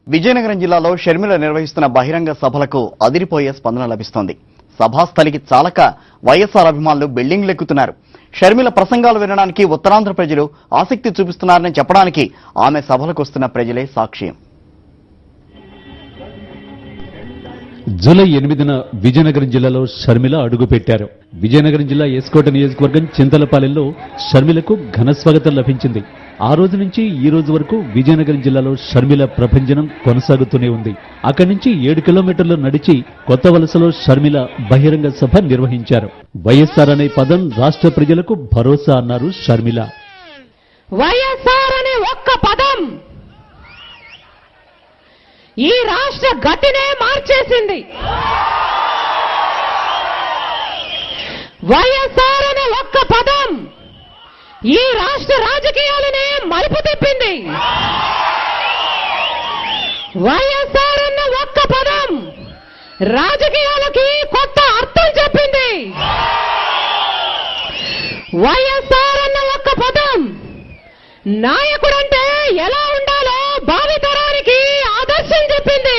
విజయనగరం జిల్లాలో షర్మిల నిర్వహిస్తున్న బహిరంగ సభలకు అదిరిపోయే స్పందన లభిస్తోంది. సభాస్థలికి చాలక వైఎస్ఆర్ అభిమానులు బిల్డింగ్లెక్కుతున్నారు. షర్మిల ప్రసంగాలు వినడానికి ఉత్తరాంధ్ర ప్రజలు ఆసక్తి చూపిస్తున్నారని చెప్పడానికి ఆమె సభలకు వస్తున్న ప్రజలే సాక్ష్యం. జూలై 8న విజయనగరం జిల్లాలో షర్మిల అడుగుపెట్టారు. విజయనగరం జిల్లా ఎస్కోట నియోజకవర్గం చింతలపాలెంలో షర్మిలకు ఘన స్వాగతం లభించింది. ఆ రోజు నుంచి ఈ రోజు వరకు విజయనగరం జిల్లాలో షర్మిల ప్రభంజనం కొనసాగుతూనే ఉంది. అక్కడి నుంచి 7 కిలోమీటర్లు నడిచి కొత్త వలసలో షర్మిల బహిరంగ సభ నిర్వహించారు. వైఎస్ఆర్ అనే పదం రాష్ట్ర ప్రజలకు భరోసా అన్నారు షర్మిల. వైఎస్ఆర్ అనే ఒక్క పదం ఈ రాష్ట్ర గతినే మార్చేసింది. వైఎస్ఆర్ అనే ఒక్క పదం ఈ రాష్ట్ర రాజకీయాలనే మలుపు తిప్పింది. వైఎస్ఆర్ అన్న ఒక్క పదం రాజకీయాలకి కొత్త అర్థం చెప్పింది. వైఎస్ఆర్ అన్న ఒక్క పదం నాయకుడంటే ఎలా ఉండాలో భావితరానికి ఆదర్శం చెప్పింది.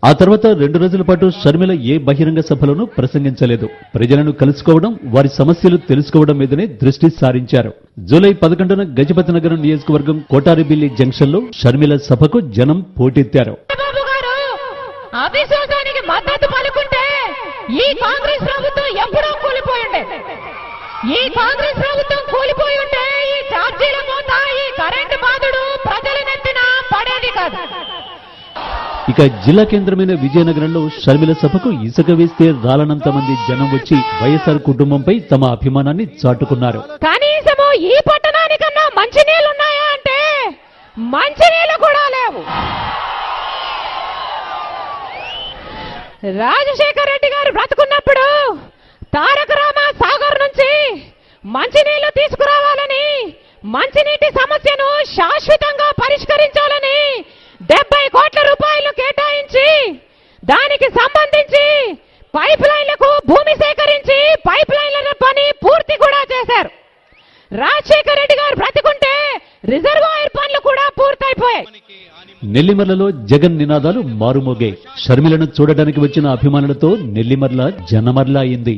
ఆ తర్వాత 2 రోజుల పాటు షర్మిల ఏ బహిరంగ సభలోనూ ప్రసంగించలేదు. ప్రజలను కలుసుకోవడం, వారి సమస్యలు తెలుసుకోవడం మీదనే దృష్టి సారించారు. జూలై 11న గజపతి నగరం నియోజకవర్గం కోటారిబిల్లి జంక్షన్ లో షర్మిల సభకు జనం పోటెత్తారు. అవిశ్వాసానికి మద్దతు పలుకుంటే ఈ కాంగ్రెస్ ప్రభుత్వం ఎప్పుడో కూలిపోయిండే. ఈ కాంగ్రెస్ ప్రభుత్వం కూలిపోయి ఉంటే ఈ ఛార్జీల మోత, ఈ కరెంటు బాధుడు ప్రజల నెత్తిన పడేది కాదు. ఇక జిల్లా కేంద్రమైన విజయనగరంలో షర్మిల సభకు ఇసుక వేస్తే రాలనంత మంది జనం వచ్చి వైఎస్ఆర్ కుటుంబంపై తమ అభిమానాన్ని చాటుకున్నారు. కనీసము ఈ పట్టణానికన్నా మంచినీళ్లు ఉన్నాయా అంటే మంచినీళ్లు కూడా లేవు. రాజశేఖర రెడ్డి గారు బ్రతుకున్నప్పుడు తారక రామ సాగర్ నుంచి మంచినీళ్లు తీసుకురావాలని, మంచినీటి సమస్యను శాశ్వతంగా పరిష్కరించాలని 70 కోట్ల రూపాయలు కేటాయించి దానికి సంబంధించి పైప్ లైన్లకు భూమి సేకరించి పైప్ లైన్ల పని పూర్తి కూడా చేశారు. రాజశేఖర రెడ్డి గారు బ్రతికుంటే రిజర్వాయర్ పనులు కూడా పూర్తయిపోయాయి. నెల్లిమర్లలో జగన్ నినాదాలు మారుమోగాయి. షర్మిలను చూడడానికి వచ్చిన అభిమానులతో నెల్లిమర్ల జనమర్ల అయింది.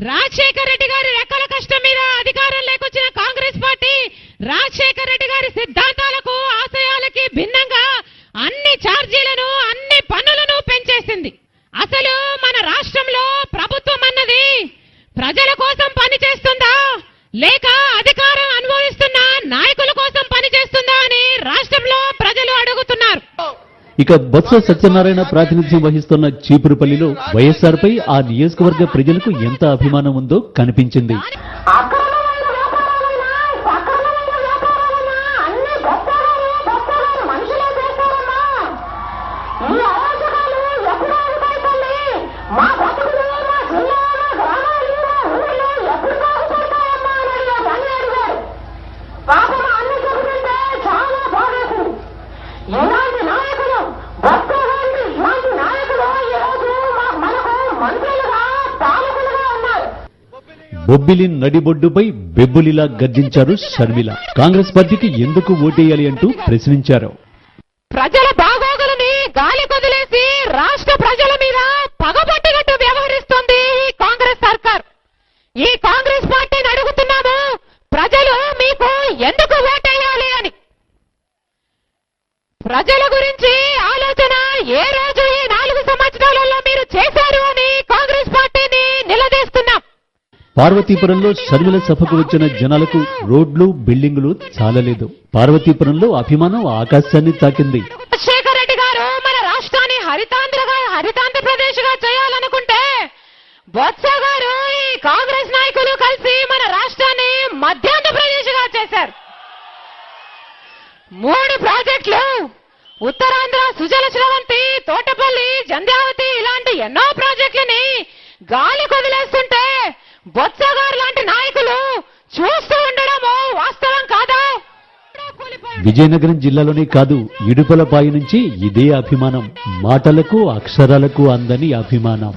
రాజశేఖర రెడ్డి గారి రెక్కల కష్టం మీద అధికారంలోకి వచ్చిన కాంగ్రెస్ పార్టీ రాజశేఖర రెడ్డి గారి సిద్ధాంతాలకు, ఆశయాలకి భిన్నంగా అన్ని ఛార్జీలను, అన్ని పన్నులను పెంచేసింది. అసలు మన రాష్ట్రంలో ప్రభుత్వం అన్నది ప్రజల కోసం పనిచేస్తుందా లేక అధికారం అనుభవిస్తున్న నాయకుల కోసం పనిచేస్తుందా అని రాష్ట్రంలో ప్రజలు అడుగుతున్నారు. ఇక బొత్స సత్యనారాయణ ప్రాతినిధ్యం వహిస్తున్న చీపురుపల్లిలో వైఎస్ఆర్ పై ఆ నియోజకవర్గ ప్రజలకు ఎంత అభిమానం ఉందో కనిపించింది. బొబ్బిలి నడిబొడ్డుపై బెబ్బులిలా గర్జించారు షర్మిల. కాంగ్రెస్ పార్టీకి ఎందుకు ఓటేయాలి అంటూ ప్రశ్నించారు. ప్రజల బాగోగులని గాలి కొదిలేసి రాష్ట్ర ప్రజల మీద పగబట్టినట్టు వ్యవహరిస్తుంది ఈ కాంగ్రెస్ సర్కార్. ఈ కాంగ్రెస్ పార్టీని అడుగుతున్నాము, ప్రజలు మీకు ఎందుకు ఓటేయాలి అని. ప్రజల గురించి ఆలోచన ఏ రోజు ఈ 4 సంవత్సరాలలో మీరు చేశారు అని కాంగ్రెస్ పార్టీని నిలదీస్తున్నాం. పార్వతీపురంలో షర్మిల సభకు వచ్చిన జనాలకు రోడ్లు, బిల్డింగులు చాలలేదు. పార్వతీపురంలో అభిమానం ఆకాశాన్ని తాకింది. రాజశేఖర రెడ్డి గారు మన రాష్ట్రాన్ని హరితాంధ్రప్రదేశ్ గా చేయాలనుకుంటే బొత్స గారు, ఈ కాంగ్రెస్ నాయకులు కలిసి మన రాష్ట్రాన్ని మధ్యాంధ్రప్రదేశ్ గా చేశారు. 3 ప్రాజెక్టులు, ఉత్తరాంధ్ర సుజల శ్రవంతి, తోటపల్లి, జంధ్యావతి ఇలాంటి ఎన్నో ప్రాజెక్టులని గాలి కొదిలేస్తుంటే బొత్స గారు లాంటి నాయకులు చూస్తూ ఉండడము వాస్తవం కాదా? విజయనగరం జిల్లాలోనే కాదు, ఇడుపలపాయి నుంచి ఇదే అభిమానం. మాటలకు, అక్షరాలకు అందని అభిమానం.